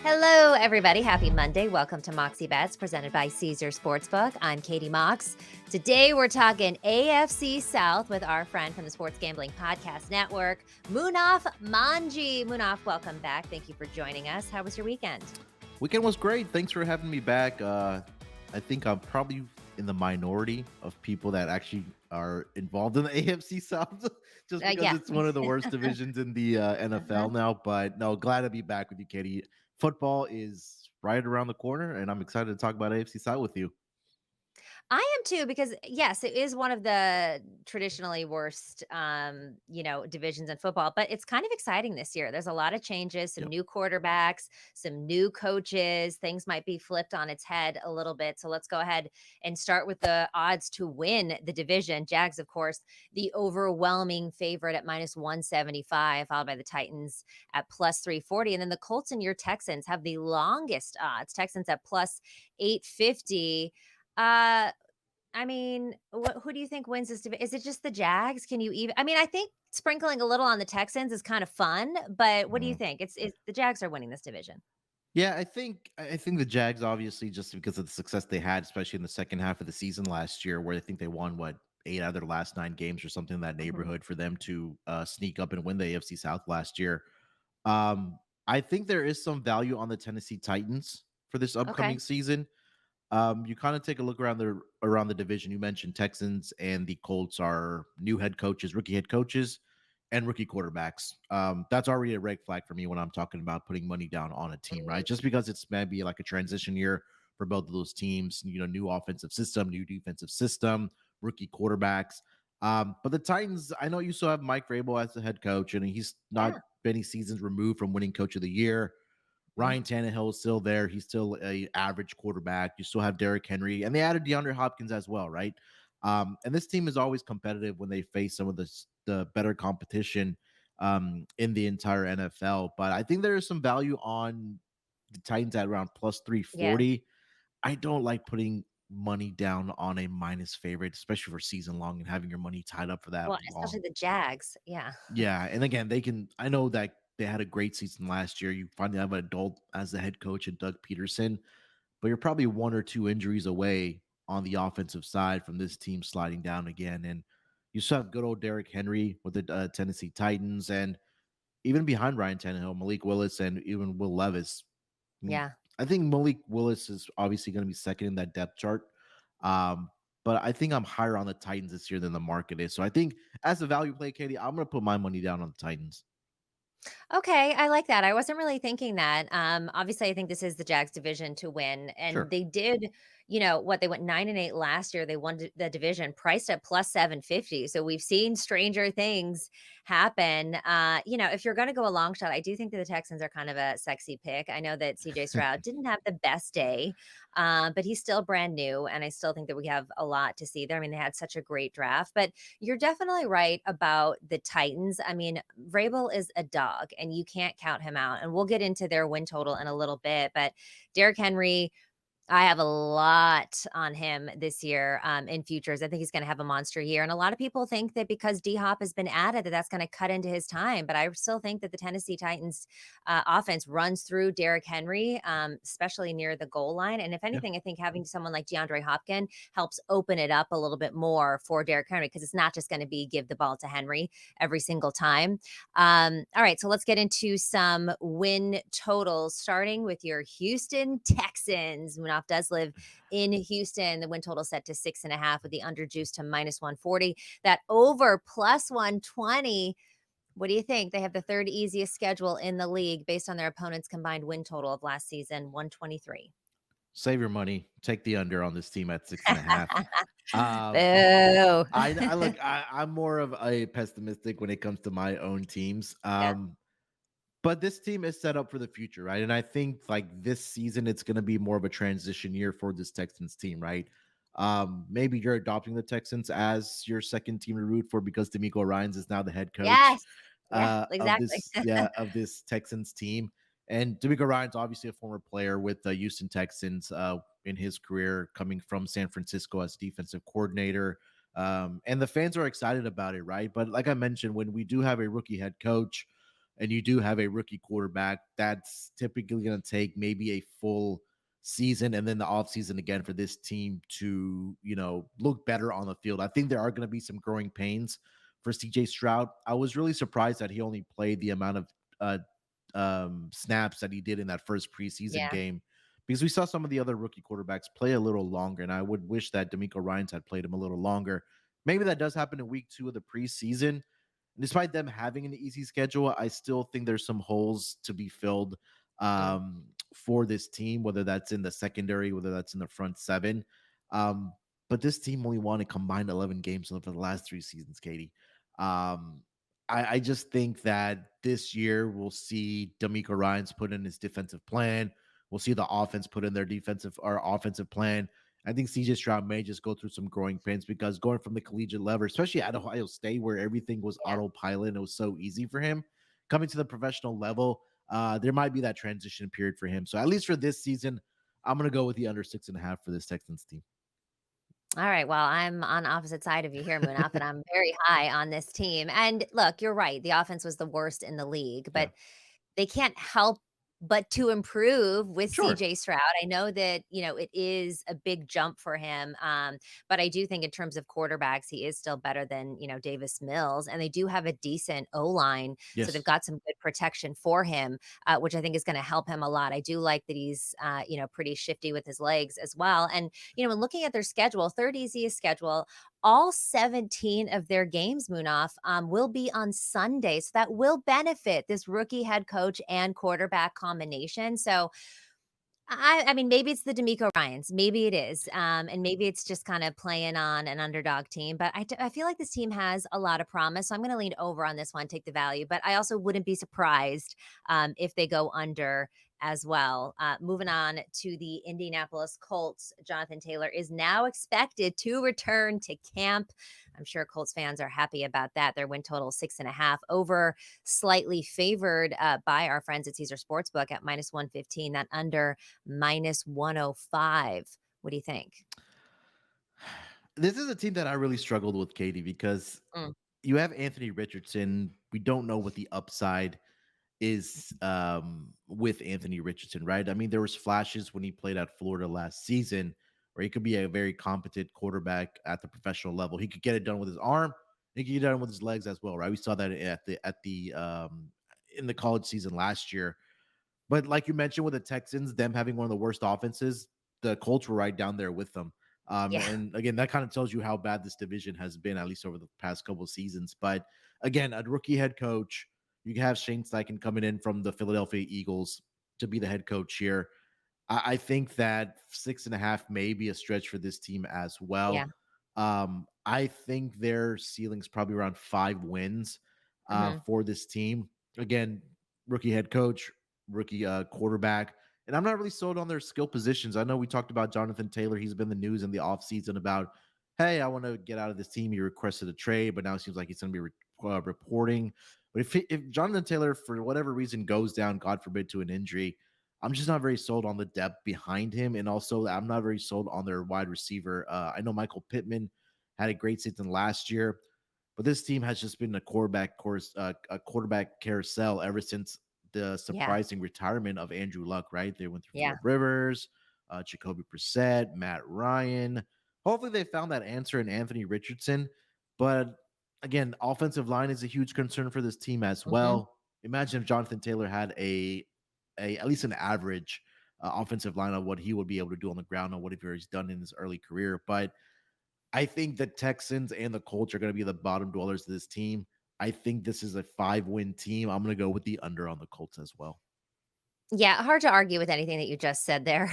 Hello, everybody. Happy Monday. Welcome to Moxie Bets, presented by Caesar Sportsbook. I'm Katie Mox. Today, we're talking AFC South with our friend from the Sports Gambling Podcast Network, Munaf Manji. Munaf, welcome back. Thank you for joining us. How was your weekend? Weekend was great. Thanks for having me back. I think I'm probably in the minority of people that actually are involved in the AFC South, just because Yeah. it's one of the worst divisions in the Uh-huh. NFL now. But no, glad to be back with you, Katie. Football is right around the corner, and I'm excited to talk about AFC South with you. I am too, because yes, it is one of the traditionally worst, divisions in football, but it's kind of exciting this year. There's a lot of changes, some Yep. new quarterbacks, some new coaches. Things might be flipped on its head a little bit. So let's go ahead and start with the odds to win the division. Jags, of course, the overwhelming favorite at minus 175, followed by the Titans at plus 340. And then the Colts and your Texans have the longest odds. Texans at plus 850. Uh, who do you think wins this Is it just the Jags? Can you even I think sprinkling a little on the Texans is kind of fun, but what do you Mhm. think? It's the Jags are winning this division. Yeah, I think the Jags, obviously, just because of the success they had, especially in the second half of the season last year, where I think they won what 8 out of their last 9 games or something in that Mhm. neighborhood for them to sneak up and win the AFC South last year. Um, I think there is some value on the Tennessee Titans for this Okay. upcoming season. You kind of take a look around the division. You mentioned Texans and the Colts are new head coaches, rookie head coaches, and rookie quarterbacks. That's already a red flag for me when I'm talking about putting money down on a team, right? Mm, Just because it's maybe like a transition year for both of those teams, new offensive system, new defensive system, rookie quarterbacks. But the Titans, I know you still have Mike Vrabel as the head coach, and he's not yeah. many seasons removed from winning Coach of the Year. Mhm. Ryan Tannehill is still there. He's still a average quarterback. You still have Derrick Henry, and they added DeAndre Hopkins as well, right? And this team is always competitive when they face some of the better competition in the entire NFL. But I think there is some value on the Titans at around plus Yeah. 340. I don't like putting money down on a minus favorite, especially for season long and having your money tied up for that Well, especially long. the Jags. Yeah. Yeah, and again, they can. I know that they had a great season last year. You finally have an adult as the head coach and Doug Peterson, but you're probably one or two injuries away on the offensive side from this team sliding down again. And you still have good old Derrick Henry with the Tennessee Titans, and even behind Ryan Tannehill, Malik Willis, and even Will Levis. Mm, Yeah. I think Malik Willis is obviously going to be second in that depth chart. Um, but I think I'm higher on the Titans this year than the market is. So I think as a value play, Katie, I'm going to put my money down on the Titans. Okay, I like that. I wasn't really thinking that. Obviously, I think this is the Jags division to win, and Sure. they did. What they went 9-8 last year. They won the division, priced at plus 750. So we've seen stranger things happen. If you're going to go a long shot, I do think that the Texans are kind of a sexy pick. I know that CJ Stroud didn't have the best day, but he's still brand new, and I still think that we have a lot to see there. I mean, they had such a great draft, but you're definitely right about the Titans. I mean, Vrabel is a dog and you can't count him out. And we'll get into their win total in a little bit. But Derrick Henry, I have a lot on him this year in futures. I think he's going to have a monster year. And a lot of people think that because D Hop has been added, that that's going to cut into his time. But I still think that the Tennessee Titans offense runs through Derrick Henry, especially near the goal line. And if Yeah. anything, I think having someone like DeAndre Hopkins helps open it up a little bit more for Derrick Henry because it's not just going to be give the ball to Henry every single time. All right, so let's get into some win totals, starting with your Houston Texans. Munaf does live in Houston. The win total set to 6.5 with the under juice to minus 140. That over plus 120. What do you think? They have the third easiest schedule in the league based on their opponent's combined win total of last season, 123. Save your money. Take the under on this team at 6.5. Um, Boo. I look. I'm more of a pessimistic when it comes to my own teams. Yeah. But this team is set up for the future, right? And I think like this season, it's going to be more of a transition year for this Texans team, right? Maybe you're adopting the Texans as your second team to root for because D'Amico Ryans is now the head coach Yes. Yeah, of exactly. this, of this Texans team. And D'Amico Ryan's obviously a former player with the Houston Texans in his career, coming from San Francisco as defensive coordinator. And the fans are excited about it, right? But like I mentioned, when we do have a rookie head coach, and you do have a rookie quarterback, that's typically going to take maybe a full season and then the offseason again for this team to, look better on the field. I think there are going to be some growing pains for CJ Stroud. I was really surprised that he only played the amount of snaps that he did in that first preseason Yeah. game because we saw some of the other rookie quarterbacks play a little longer, and I would wish that D'Amico Ryans had played him a little longer. Maybe that does happen in week 2 of the preseason. Despite them having an easy schedule, I still think there's some holes to be filled Mm. for this team, whether that's in the secondary, whether that's in the front seven. Um, but this team only won a combined 11 games for the last 3 seasons, Katie. Um, I just think that this year we'll see D'Amico Ryans put in his defensive plan. We'll see the offense put in their defensive or offensive plan. I think CJ Stroud may just go through some growing pains because going from the collegiate level, especially at Ohio State, where everything was Yeah. autopilot and it was so easy for him, coming to the professional level, there might be that transition period for him. So at least for this season, I'm going to go with the under 6.5 for this Texans team. All right. Well, I'm on opposite side of you here, Munaf, and I'm very high on this team. And look, you're right. The offense was the worst in the league, Yeah, but they can't help but to improve with sure. CJ Stroud. I know that, it is a big jump for him. But I do think in terms of quarterbacks, he is still better than, Davis Mills. And they do have a decent O line. So they've Yes. got some good protection for him, which I think is going to help him a lot. I do like that he's, pretty shifty with his legs as well. And, when looking at their schedule, third easiest schedule, all 17 of their games, Munaf, will be on Sunday. So that will benefit this rookie head coach and quarterback combination. So I mean, maybe it's the D'Amico Ryans, maybe it is, and maybe it's just kind of playing on an underdog team. But I feel like this team has a lot of promise, so I'm going to lean over on this one, take the value. But I also wouldn't be surprised if they go under as well. Moving on to the Indianapolis Colts, Jonathan Taylor is now expected to return to camp. I'm sure Colts fans are happy about that. Their win total 6.5 over, slightly favored by our friends at Caesar Sportsbook at -115. That under -105. What do you think? This is a team that I really struggled with, Katie, because Mm, you have Anthony Richardson. We don't know what the upside is with Anthony Richardson, right? I mean, there was flashes when he played at Florida last season where he could be a very competent quarterback at the professional level. He could get it done with his arm, he could get it done with his legs as well, right? We saw that at the in the college season last year. But like you mentioned with the Texans, them having one of the worst offenses, the Colts were right down there with them. yeah, And again, that kind of tells you how bad this division has been, at least over the past couple of seasons. But again, a rookie head coach, you have Shane Steichen coming in from the Philadelphia Eagles to be the head coach here. I think that 6.5 may be a stretch for this team as yeah. well. I think their ceiling's probably around 5 wins Mhm. for this team. Again, rookie head coach, rookie quarterback. And I'm not really sold on their skill positions. I know we talked about Jonathan Taylor. He's been in the news in the offseason about, hey, I want to get out of this team. He requested a trade, but now it seems like he's going to be reporting. But if Jonathan Taylor, for whatever reason, goes down, God forbid, to an injury, I'm just not very sold on the depth behind him. And also, I'm not very sold on their wide receiver. I know Michael Pittman had a great season last year, but this team has just been a quarterback carousel ever since the Yeah, surprising retirement of Andrew Luck, right? They went through yeah. Philip Rivers, Jacoby Brissett, Matt Ryan. Hopefully, they found that answer in Anthony Richardson. But again, offensive line is a huge concern for this team as Mhm. well. Imagine if Jonathan Taylor had a at least an average offensive line of what he would be able to do on the ground and what he's done in his early career. But I think the Texans and the Colts are going to be the bottom dwellers of this team. I think this is a 5-win team. I'm going to go with the under on the Colts as well. Yeah, hard to argue with anything that you just said there,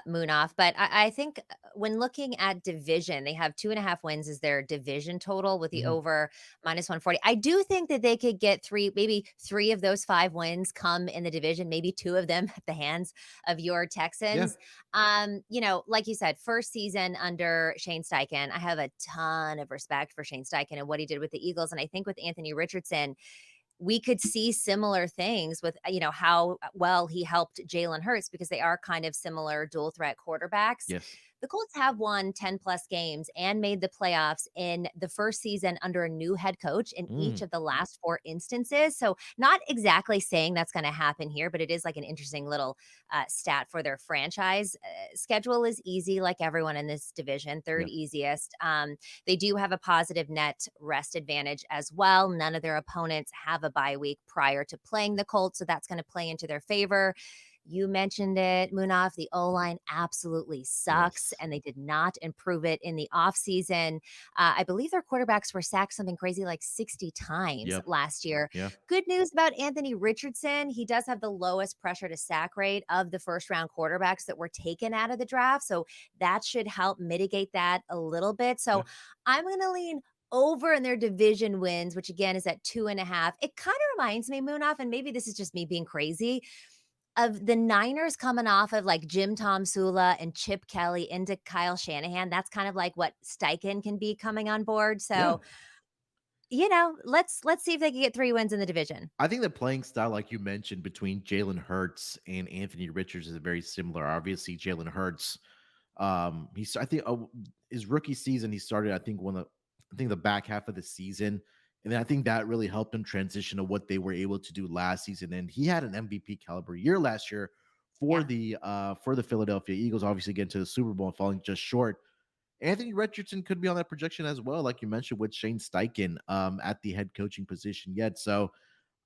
Munaf. But I think when looking at division, they have 2.5 wins as their division total with the Mhm. over -140. I do think that they could get three, maybe three of those 5 wins come in the division, maybe two of them at the hands of your Yeah. Texans. Like you said, first season under Shane Steichen, I have a ton of respect for Shane Steichen and what he did with the Eagles. And I think with Anthony Richardson, we could see similar things with, how well he helped Jalen Hurts because they are kind of similar dual threat quarterbacks. Yes. The Colts have won 10 plus games and made the playoffs in the first season under a new head coach in each Mm, of the last four instances. So, not exactly saying that's going to happen here, but it is like an interesting little stat for their franchise. Schedule is easy, like everyone in this division, third yeah, easiest. They do have a positive net rest advantage as well. None of their opponents have a bye week prior to playing the Colts, so that's going to play into their favor. You mentioned it, Munaf. The O line absolutely sucks, yes, and they did not improve it in the offseason. I believe their quarterbacks were sacked something crazy like 60 times yep, last year. yeah, Good news about Anthony Richardson. He does have the lowest pressure to sack rate of the first round quarterbacks that were taken out of the draft. So that should help mitigate that a little bit. yeah. So I'm going to lean over in their division wins, which again is at 2.5. It kind of reminds me, Munaf, and maybe this is just me being crazy, of the Niners coming off of like Jim Tom Sula and Chip Kelly into Kyle Shanahan. That's kind of like what Steichen can be coming on board. Yeah. So, let's see if they can get 3 wins in the division. I think the playing style, like you mentioned, between Jalen Hurts and Anthony Richards is very similar. Obviously, Jalen Hurts, he's I think his rookie season he started. I think the back half of the season, and then I think that really helped him transition to what they were able to do last season. And he had an MVP caliber year last year Yeah. for the Philadelphia Eagles. Obviously, getting to the Super Bowl and falling just short. Anthony Richardson could be on that projection as well, like you mentioned with Shane Steichen at the head coaching position yet. So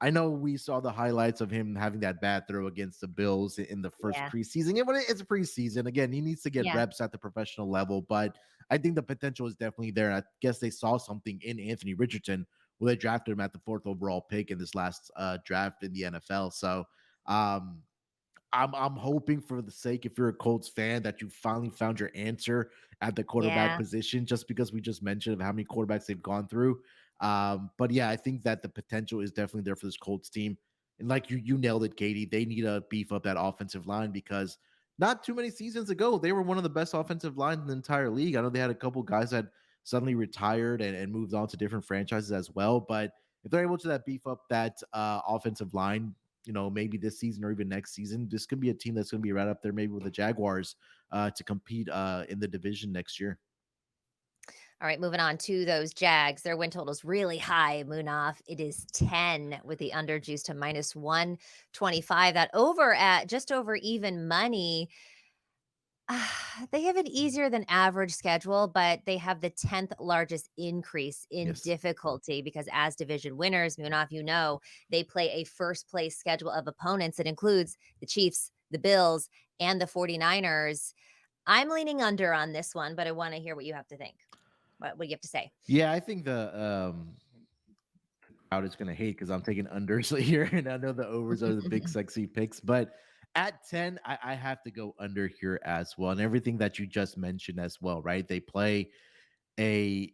I know we saw the highlights of him having that bad throw against the Bills in the first Yeah. preseason. Yeah, but it's a preseason. Again, he needs to get Yeah. reps at the professional level, but I think the potential is definitely there. And I guess they saw something in Anthony Richardson when they drafted him at the fourth overall pick in this last draft in the NFL. So um, I'm hoping for the sake, if you're a Colts fan, that you finally found your answer at the quarterback Yeah. position, just because we just mentioned of how many quarterbacks they've gone through. But yeah, I think that the potential is definitely there for this Colts team. And like you nailed it, Katie. They need to beef up that offensive line because not too many seasons ago, they were one of the best offensive lines in the entire league. I know they had a couple guys that suddenly retired and moved on to different franchises as well. But if they're able to that beef up that offensive line, maybe this season or even next season, this could be a team that's going to be right up there, maybe with the Jaguars, to compete in the division next year. All right, moving on to those Jags. Their win total is really high, Munaf. It is 10 with the under juice to minus 125. That over at just over even money. They have an easier than average schedule, but they have the 10th largest increase in Yes. difficulty because as division winners, Munaf, they play a first place schedule of opponents that includes the Chiefs, the Bills, and the 49ers. I'm leaning under on this one, but I want to hear what you have to think. What do you have to say? Yeah, I think the crowd is going to hate because I'm taking unders here, and I know the overs are the big sexy picks, but at 10, I have to go under here as well, and everything that you just mentioned as well, right? They play a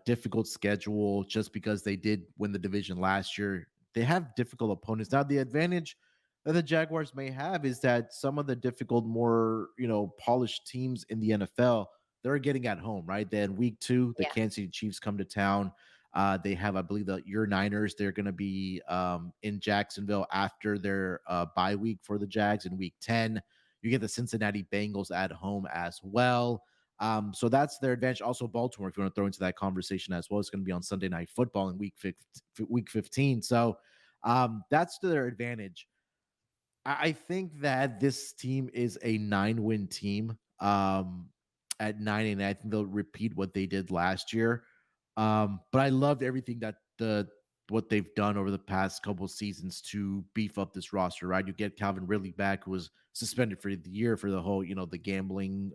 difficult schedule just because they did win the division last year. They have difficult opponents. Now, the advantage that the Jaguars may have is that some of the difficult, more polished teams in the NFL, they're getting at home, right? Then week 2, the Yeah. Kansas City Chiefs come to town. They have, I believe, your Niners. They're going to be in Jacksonville after their bye week for the Jags in week 10. You get the Cincinnati Bengals at home as well. So that's their advantage. Also, Baltimore, if you want to throw into that conversation as well, it's going to be on Sunday Night Football in week 15. So that's to their advantage. I think that this team is a 9-win team. At 9, and I think they'll repeat what they did last year. But I loved everything that what they've done over the past couple of seasons to beef up this roster. Right, you get Calvin Ridley back, who was suspended for the year for the whole the gambling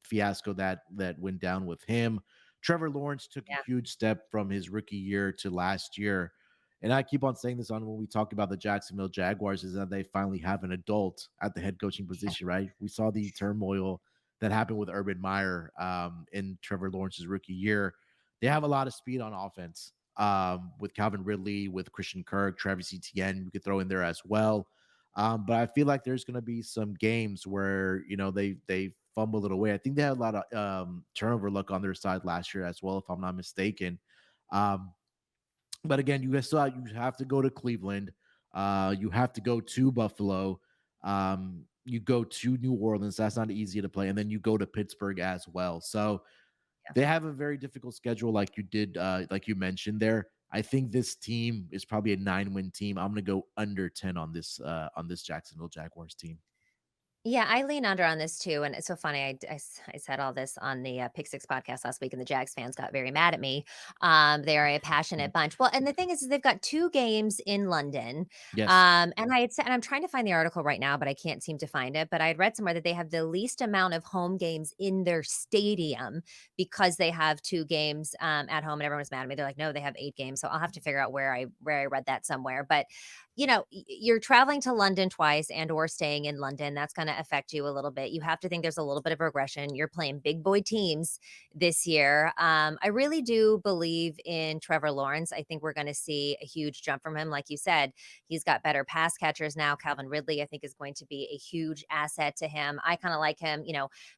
fiasco that went down with him. Trevor Lawrence took a Yeah. huge step from his rookie year to last year. And I keep on saying this on when we talk about the Jacksonville Jaguars is that they finally have an adult at the head coaching position, right? We saw the turmoil that happened with Urban Meyer in Trevor Lawrence's rookie year. They have a lot of speed on offense with Calvin Ridley, with Christian Kirk, Travis Etienne. We could throw in there as well. But I feel like there's going to be some games where they fumble it away. I think they had a lot of turnover luck on their side last year as well, if I'm not mistaken. Um, but again, you have to go to Cleveland. You have to go to Buffalo. You go to New Orleans, that's not easy to play, and then you go to Pittsburgh as well. So Yeah. they have a very difficult schedule, like you did, like you mentioned there. I think this team is probably a 9-win team. I'm gonna go under 10 on this Jacksonville Jaguars team. Yeah, I lean under on this too, and it's so funny. I said all this on the Pick Six podcast last week, and the Jags fans got very mad at me. They are a passionate bunch. Well, and the thing is they've got two games in London, Yes. and I had said, and I'm trying to find the article right now, but I can't seem to find it. But I had read somewhere that they have the least amount of home games in their stadium because they have two games at home, and everyone was mad at me. They're like, no, they have 8 games, so I'll have to figure out where I read that somewhere, but you're traveling to London twice and or staying in London. That's going to affect you a little bit. You have to think there's a little bit of regression. You're playing big boy teams this year. I really do believe in Trevor Lawrence. I think we're going to see a huge jump from him. Like you said, he's got better pass catchers now. Calvin Ridley, I think, is going to be a huge asset to him. I kind of like him,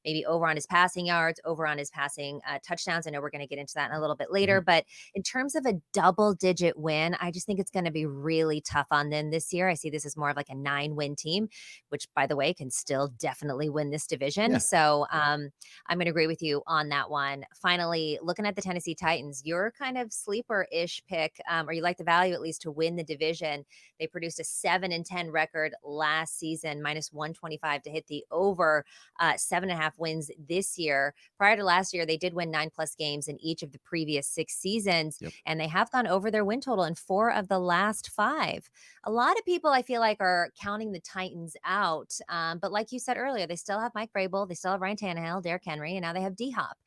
maybe over on his passing yards, over on his passing touchdowns. I know we're going to get into that in a little bit later, Mhm. but in terms of a double digit win, I just think it's going to be really tough on them this year. I see this as more of like a 9-win team, which by the way can still definitely win this division. Yeah. So I'm going to agree with you on that one. Finally, looking at the Tennessee Titans, your kind of sleeper ish pick, or you like the value at least to win the division. They produced a 7-10 record last season, -125 to hit the over 7.5 wins this year. Prior to last year, they did win 9+ games in each of the previous 6 seasons, Yep. and they have gone over their win total in 4 of the last 5. A lot of people I feel like are counting the Titans out, but like you said earlier, they still have Mike Vrabel, they still have Ryan Tannehill, Derrick Henry, and now they have D Hop.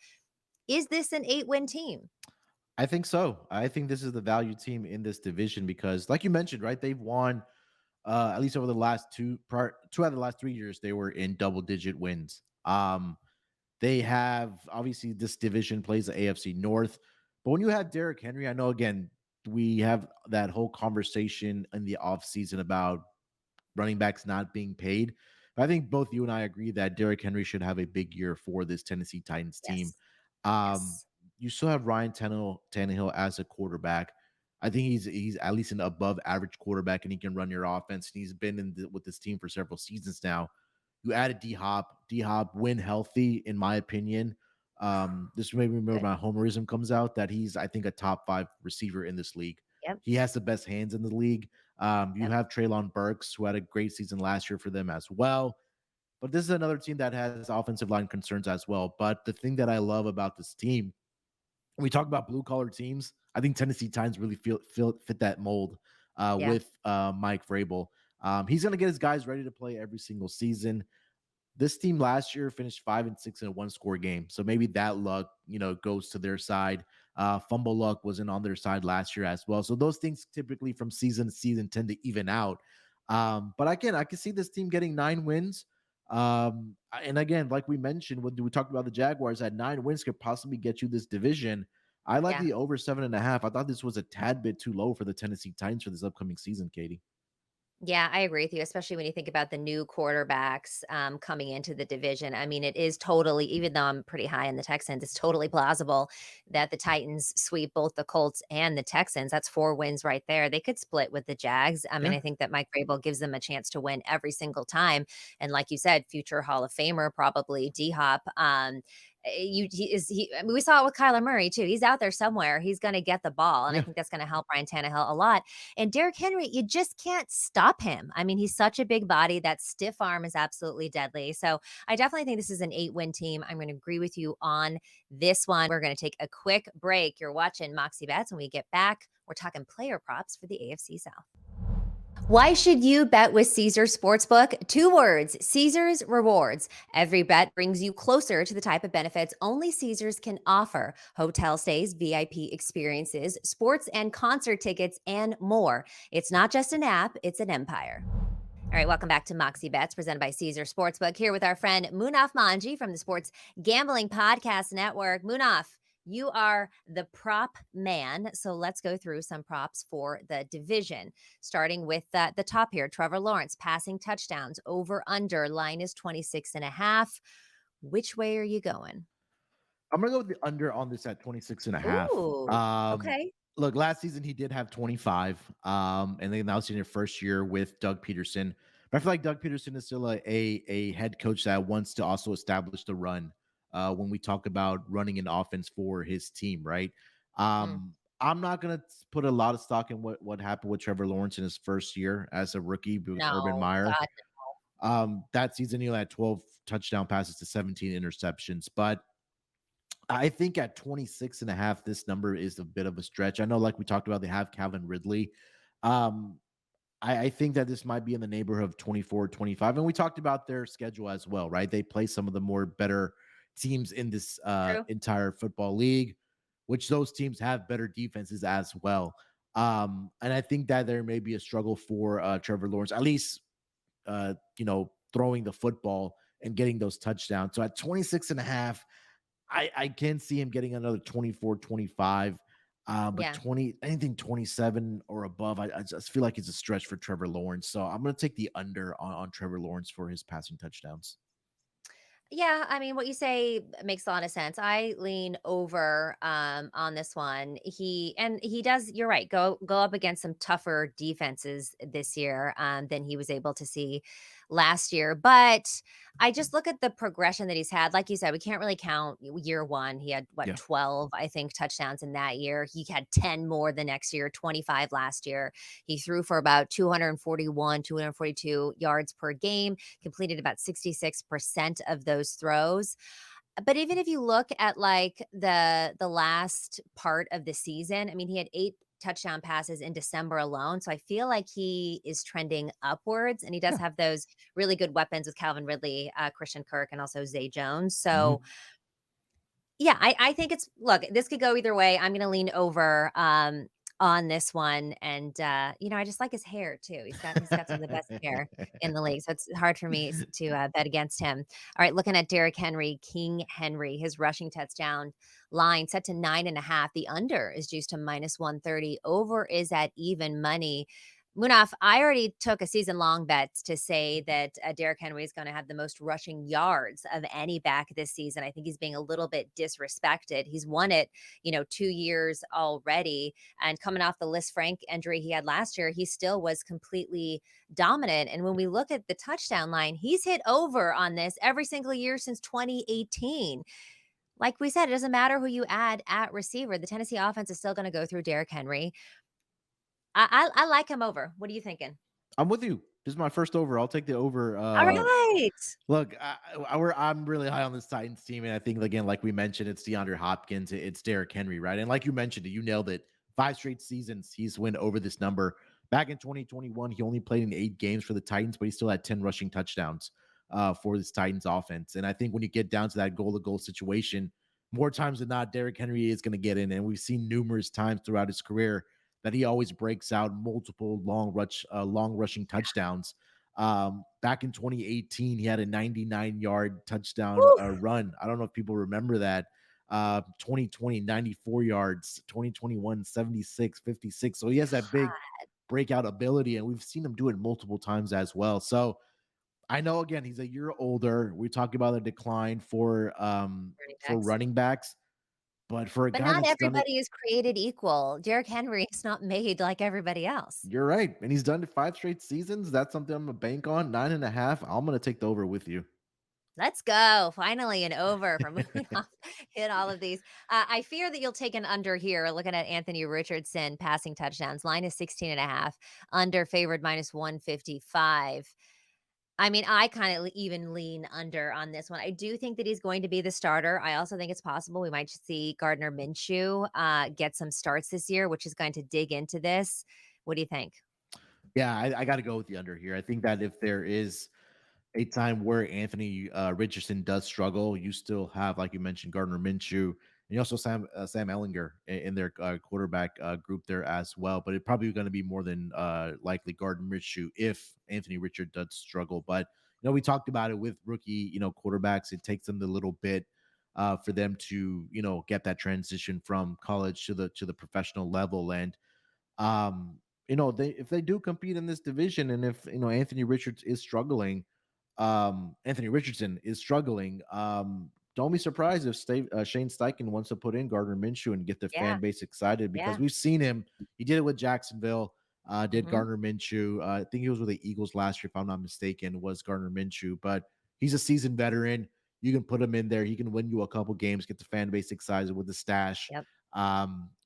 Is this an 8-win team? I think so. I think this is the value team in this division because, like you mentioned, right, they've won at least over the last two out of the last 3 years, they were in double digit wins. They have obviously this division plays the AFC North, but when you have Derrick Henry, I know again we have that whole conversation in the offseason about running backs not being paid. But I think both you and I agree that Derrick Henry should have a big year for this Tennessee Titans team. Yes. Um, Yes. you still have Ryan Tannehill as a quarterback. I think he's at least an above average quarterback, and he can run your offense. And he's been with this team for several seasons now. You added D Hop. D Hop, when healthy, in my opinion. This made me remember Good. my homerism comes out that he's, I think, a top 5 receiver in this league. Yep. He has the best hands in the league. You Yep. have Treylon Burks, who had a great season last year for them as well. But this is another team that has offensive line concerns as well. But the thing that I love about this team, when we talk about blue collar teams, I think Tennessee Titans really fit that mold Yeah. with Mike Vrabel. He's going to get his guys ready to play every single season. This team last year finished 5-6 in a one-score game, so maybe that luck, goes to their side. Fumble luck wasn't on their side last year as well, so those things typically from season to season tend to even out. But again, I can see this team getting 9 wins. And again, like we mentioned when we talked about the Jaguars, at 9 wins could possibly get you this division. I like Yeah. the over 7.5. I thought this was a tad bit too low for the Tennessee Titans for this upcoming season, Katie. Yeah, I agree with you, especially when you think about the new quarterbacks coming into the division. I mean, it is totally, even though I'm pretty high in the Texans, it's totally plausible that the Titans sweep both the Colts and the Texans. That's 4 wins right there. They could split with the Jags. I mean, Yeah. I think that Mike Vrabel gives them a chance to win every single time. And like you said, future Hall of Famer, probably D Hop. I mean, we saw it with Kyler Murray too. He's out there somewhere. He's going to get the ball, and I Yeah. think that's going to help Ryan Tannehill a lot. And Derrick Henry, you just can't stop him. I mean, he's such a big body. That stiff arm is absolutely deadly. So I definitely think this is an 8-win team. I'm going to agree with you on this one. We're going to take a quick break. You're watching Moxie Bets. When we get back, we're talking player props for the AFC South. Why should you bet with Caesars Sportsbook? 2 words: Caesars Rewards. Every bet brings you closer to the type of benefits only Caesars can offer: hotel stays, VIP experiences, sports and concert tickets, and more. It's not just an app, it's an empire. All right, welcome back to Moxie Bets, presented by Caesar Sportsbook. Here with our friend Munaf Manji from the Sports Gambling Podcast Network. Munaf, you are the prop man. So let's go through some props for the division, starting with the top here. Trevor Lawrence, passing touchdowns, over under, line is 26.5. Which way are you going? I'm gonna go with the under on this at 26 and a half. Ooh, okay. Look, last season he did have 25. And then that was in your first year with Doug Peterson. But I feel like Doug Peterson is still a head coach that wants to also establish the run when we talk about running an offense for his team, right? Mm, I'm not going to put a lot of stock in what happened with Trevor Lawrence in his first year as a rookie with Urban no, Meyer. God, That season, he had 12 touchdown passes to 17 interceptions. But I think at 26 and a half, this number is a bit of a stretch. I know, like we talked about, they have Calvin Ridley. Um, I think that this might be in the neighborhood of 24, 25. And we talked about their schedule as well, right? They play some of the more better teams in this true. entire football league, which those teams have better defenses as well. And I think that there may be a struggle for Trevor Lawrence, at least, throwing the football and getting those touchdowns. So at 26 and a half, I can see him getting another 24, 25. But Yeah. 20, anything 27 or above, I just feel like it's a stretch for Trevor Lawrence. So I'm going to take the under on Trevor Lawrence for his passing touchdowns. Yeah, I mean, what you say makes a lot of sense. I lean over on this one. He does, you're right, go up against some tougher defenses this year than he was able to see last year. But I just look at the progression that he's had. Like you said, we can't really count year one. He had what, Yeah. 12, I think, touchdowns in that year. He had 10 more the next year, 25 last year. He threw for about 241, 242 yards per game, completed about 66% of those throws. But even if you look at like the last part of the season, I mean, he had 8 touchdown passes in December alone. So I feel like he is trending upwards, and he does Yeah. have those really good weapons with Calvin Ridley, Christian Kirk, and also Zay Jones. So Hmm. yeah, I think it's, look, this could go either way. I'm gonna lean over on this one. And I just like his hair too. He's got some of the best hair in the league. So it's hard for me to bet against him. All right, looking at Derrick Henry, King Henry, his rushing touchdown line set to 9.5. The under is juiced to -130. Over is at even money. Munaf, I already took a season long bet to say that Derrick Henry is going to have the most rushing yards of any back this season. I think he's being a little bit disrespected. He's won it, 2 years already. And coming off the Liz Frank injury he had last year, he still was completely dominant. And when we look at the touchdown line, he's hit over on this every single year since 2018. Like we said, it doesn't matter who you add at receiver. The Tennessee offense is still going to go through Derrick Henry. I like him over. What are you thinking? I'm with you. This is my first over. I'll take the over. All right. Look, I'm really high on this Titans team, and I think again, like we mentioned, it's DeAndre Hopkins, it's Derrick Henry, right? And like you mentioned, you nailed it. 5 straight seasons he's went over this number. Back in 2021, he only played in 8 games for the Titans, but he still had 10 rushing touchdowns for this Titans offense. And I think when you get down to that goal-to-goal situation, more times than not, Derrick Henry is going to get in, and we've seen numerous times throughout his career that he always breaks out multiple long rushing touchdowns. Back in 2018, he had a 99-yard touchdown Woo. run. I don't know if people remember that. 2020, 94 yards, 2021, 76, 56. So he has that big breakout ability, and we've seen him do it multiple times as well. So I know, again, he's a year older. We talk about a decline Running for backs. running backs, but for a But guy not that's done it, everybody is created equal. Derrick Henry is not made like everybody else. you're right. And he's done it 5 straight seasons. That's something I'm gonna bank on. 9.5. I'm gonna take the over with you. Let's go. Finally, an over from moving off. Hit all of these. I fear that you'll take an under here. Looking at Anthony Richardson passing touchdowns. Line is 16.5. Under favored -155. I mean, I kind of even lean under on this one. I do think that he's going to be the starter. I also think it's possible we might see Gardner Minshew get some starts this year, which is going to dig into this. What do you think? Yeah, I got to go with the under here. I think that if there is a time where Anthony Richardson does struggle, you still have, like you mentioned, Gardner Minshew, and you also Sam Ellinger in their quarterback group there as well. But it's probably going to be more than likely Gardner Minshew if Anthony Richard does struggle. But we talked about it with rookie quarterbacks. It takes them a little bit for them to get that transition from college to the professional level. And if they do compete in this division, and if Anthony Richardson is struggling. Don't be surprised if Shane Steichen wants to put in Gardner Minshew and get the Yeah, fan base excited because yeah. we've seen him. He did it with Jacksonville. did Mhm. Gardner Minshew. I think he was with the Eagles last year, if I'm not mistaken, was Gardner Minshew. But he's a seasoned veteran. You can put him in there. He can win you a couple games, get the fan base excited with the stash. Yep.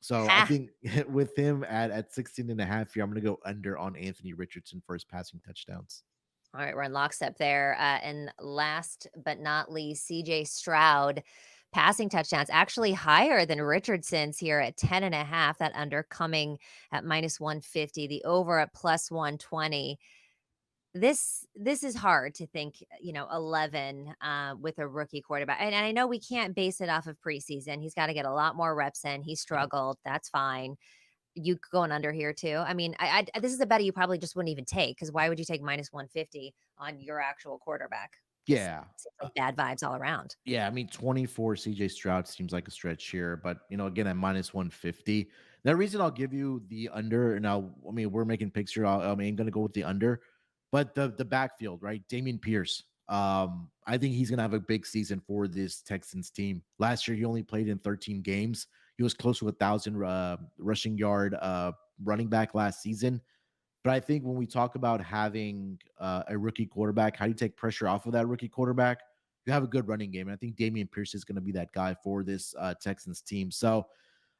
So I Ha! think with him at 16 and a half here, I'm going to go under on Anthony Richardson for his passing touchdowns. All right, we're in lockstep there. And last but not least, CJ Stroud passing touchdowns actually higher than Richardson's here at 10.5. That under coming at minus 150, the over at plus 120. This is hard to think, 11 with a rookie quarterback. And I know we can't base it off of preseason. He's got to get a lot more reps in. He struggled. That's fine. You going under here too? I mean, this is a bet you probably just wouldn't even take because why would you take minus 150 on your actual quarterback? Just Yeah. seems like bad vibes all around. Yeah, I mean, 24 CJ Stroud seems like a stretch here, but again, at minus 150. The reason I'll give you the under, and I mean, we're making picks here. I mean, I'm gonna go with the under, but the backfield, right? Damian Pierce. I think he's gonna have a big season for this Texans team. Last year, he only played in 13 games. He was close to 1,000 rushing yard running back last season. But I think when we talk about having a rookie quarterback, how do you take pressure off of that rookie quarterback? You have a good running game. And I think Damian Pierce is going to be that guy for this Texans team. So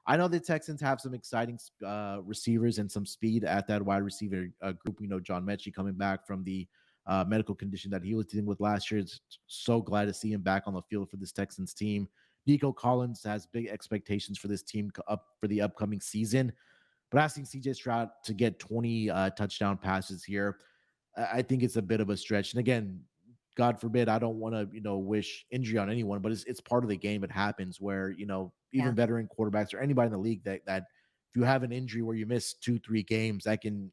I know the Texans have some exciting receivers and some speed at that wide receiver group. We know John Mechie coming back from the medical condition that he was dealing with last year. It's so glad to see him back on the field for this Texans team. Nico Collins has big expectations for this team up for the upcoming season. But asking CJ Stroud to get 20 touchdown passes here, I think it's a bit of a stretch. And again, God forbid, I don't want to, wish injury on anyone, but it's part of the game. It happens where, Yeah. even veteran quarterbacks or anybody in the league that if you have an injury where you miss 2, 3 games, that can,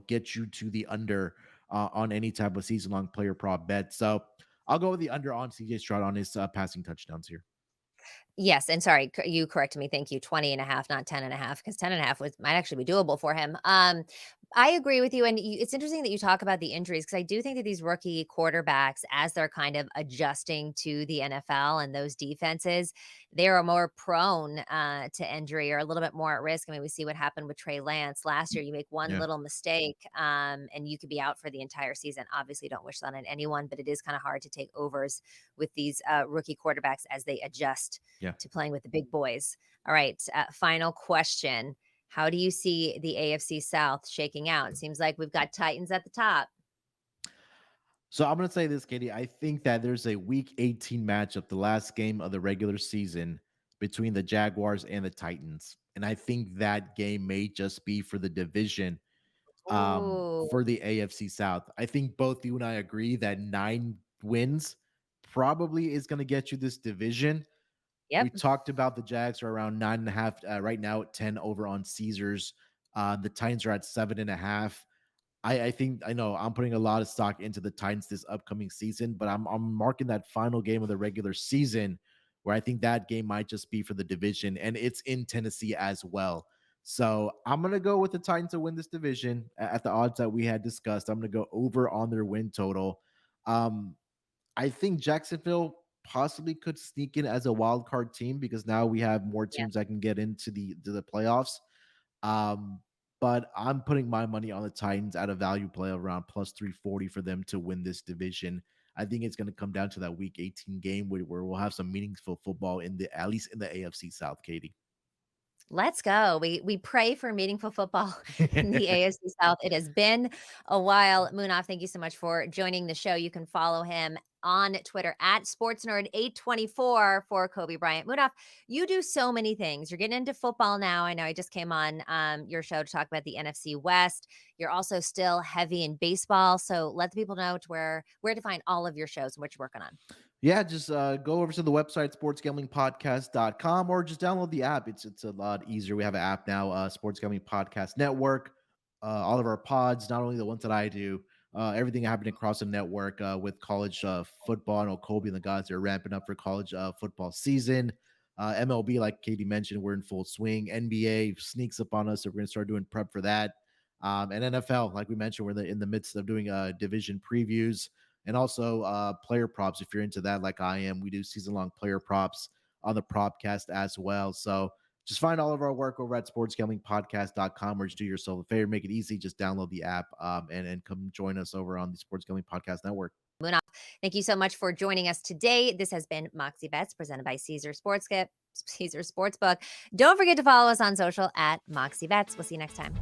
get you to the under on any type of season long player prop bet. So I'll go with the under on CJ Stroud on his passing touchdowns here. Yes, and sorry, you corrected me, thank you, 20.5, not 10.5, because 10.5 might actually be doable for him. I agree with you, and it's interesting that you talk about the injuries because I do think that these rookie quarterbacks, as they're kind of adjusting to the NFL and those defenses, they are more prone to injury or a little bit more at risk. I mean, we see what happened with Trey Lance last year. You make one Yeah. little mistake, and you could be out for the entire season. Obviously, don't wish that on anyone, but it is kind of hard to take overs with these rookie quarterbacks as they adjust Yeah. to playing with the big boys. All right, final question. How do you see the AFC South shaking out? It seems like we've got Titans at the top. So I'm going to say this, Katie. I think that there's a week 18 matchup, the last game of the regular season between the Jaguars and the Titans. And I think that game may just be for the division Oh, for the AFC South. I think both you and I agree that 9 wins probably is going to get you this division. We yep. talked about the Jags are around 9.5 right now at 10 over on Caesars. The Titans are at 7.5. I think I know I'm putting a lot of stock into the Titans this upcoming season, but I'm marking that final game of the regular season where I think that game might just be for the division, and it's in Tennessee as well. So I'm gonna go with the Titans to win this division at the odds that we had discussed. I'm gonna go over on their win total. Um, I think Jacksonville possibly could sneak in as a wild card team because now we have more Yeah. teams that can get into the playoffs. Um, but I'm putting my money on the Titans at a value play around plus 340 for them to win this division. I think it's going to come down to that week 18 game where we'll have some meaningful football in the at least in the AFC South, Katie. Let's go. We pray for meaningful football in the AFC South. It has been a while. Munaf, thank you so much for joining the show. You can follow him on Twitter at SportsNerd824 for Kobe Bryant. Munaf, you do so many things. You're getting into football now. I know I just came on your show to talk about the NFC West. You're also still heavy in baseball. So let the people know where to find all of your shows and what you're working on. Yeah, just go over to the website sportsgamblingpodcast.com or just download the app. It's a lot easier. We have an app now, Sports Gambling Podcast Network. All of our pods, not only the ones that I do, everything happening across the network with college football. I know Kobe and the guys are ramping up for college football season. MLB, like Katie mentioned, we're in full swing. NBA sneaks up on us, so we're going to start doing prep for that. And NFL, like we mentioned, we're in the midst of doing division previews and also player props. If you're into that, like I am, we do season long player props on the Propcast as well. So Just find all of our work over at sportsgamblingpodcast.com, or just do yourself a favor, make it easy. Just download the app, and come join us over on the Sports Gambling Podcast Network. Munaf, thank you so much for joining us today. This has been Moxie Bets presented by Caesar Sportsbook. Don't forget to follow us on social at Moxie Bets. We'll see you next time.